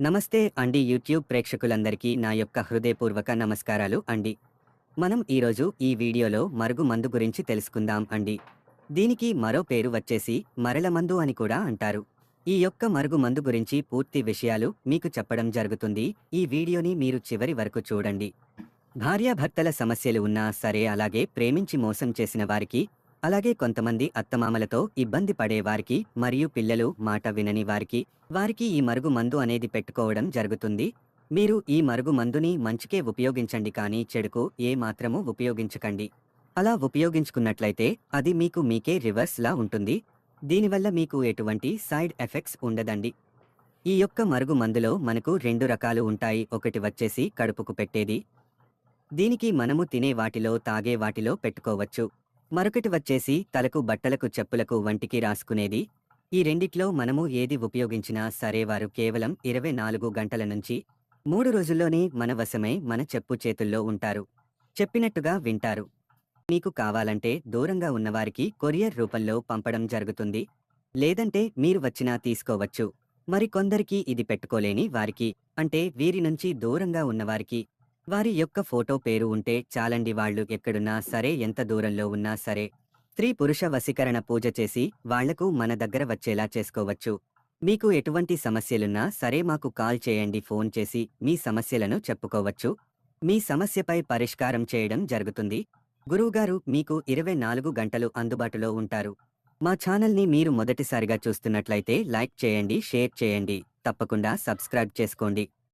నమస్తే అండి యూట్యూబ్ ప్రేక్షకులందరికీ నా యొక్క హృదయపూర్వక నమస్కారాలు అండి. మనం ఈరోజు ఈ వీడియోలో మరుగు మందు గురించి తెలుసుకుందాం అండి. దీనికి మరో పేరు వచ్చేసి మరల మందు అని కూడా అంటారు. ఈ యొక్క మరుగు మందు గురించి పూర్తి విషయాలు మీకు చెప్పడం జరుగుతుంది. ఈ వీడియోని మీరు చివరి వరకు చూడండి. భార్యాభర్తల సమస్యలు ఉన్నా సరే, అలాగే ప్రేమించి మోసం చేసిన వారికి, అలాగే కొంతమంది అత్తమామలతో ఇబ్బంది పడేవారికి మరియు పిల్లలు మాట వినని వారికి ఈ మరుగు మందు అనేది పెట్టుకోవడం జరుగుతుంది. మీరు ఈ మరుగు మందుని మంచికే ఉపయోగించండి, కానీ చెడుకు ఏ మాత్రము ఉపయోగించకండి. అలా ఉపయోగించుకున్నట్లయితే అది మీకు మీకే రివర్స్ లా ఉంటుంది. దీనివల్ల మీకు ఎటువంటి సైడ్ ఎఫెక్ట్స్ ఉండదండి. ఈ యొక్క మరుగు మందులో మనకు రెండు రకాలు ఉంటాయి. ఒకటి వచ్చేసి కడుపుకు పెట్టేది. దీనికి మనము తినే వాటిలో, తాగే వాటిలో పెట్టుకోవచ్చు. మరొకటి వచ్చేసి తలకు, బట్టలకు, చెప్పులకు, వంటికి రాసుకునేది. ఈ రెండిట్లో మనము ఏది ఉపయోగించినా సరే, వారు కేవలం 24 గంటల నుంచి 3 రోజుల్లోనే మన వశమై మన చెప్పు చేతుల్లో ఉంటారు. చెప్పినట్టుగా వింటారు. మీకు కావాలంటే దూరంగా ఉన్నవారికి కొరియర్ రూపంలో పంపడం జరుగుతుంది. లేదంటే మీరు వచ్చినా తీసుకోవచ్చు. మరి కొందరికి ఇది పెట్టుకోలేని వారికి, అంటే వీరి నుంచి దూరంగా ఉన్నవారికి, వారి యొక్క ఫోటో, పేరు ఉంటే చాలండి. వాళ్ళు ఎక్కడున్నా సరే, ఎంత దూరంలో ఉన్నా సరే, స్త్రీ పురుష వశీకరణ పూజ చేసి వాళ్లకు మన దగ్గర వచ్చేలా చేసుకోవచ్చు. మీకు ఎటువంటి సమస్యలున్నా సరే మాకు కాల్ చేయండి. ఫోన్ చేసి మీ సమస్యలను చెప్పుకోవచ్చు. మీ సమస్యపై పరిష్కారం చేయడం జరుగుతుంది. గురువుగారు మీకు 24 గంటలు అందుబాటులో ఉంటారు. మా ఛానల్ని మీరు మొదటిసారిగా చూస్తున్నట్లయితే లైక్ చేయండి, షేర్ చేయండి, తప్పకుండా సబ్స్క్రైబ్ చేసుకోండి.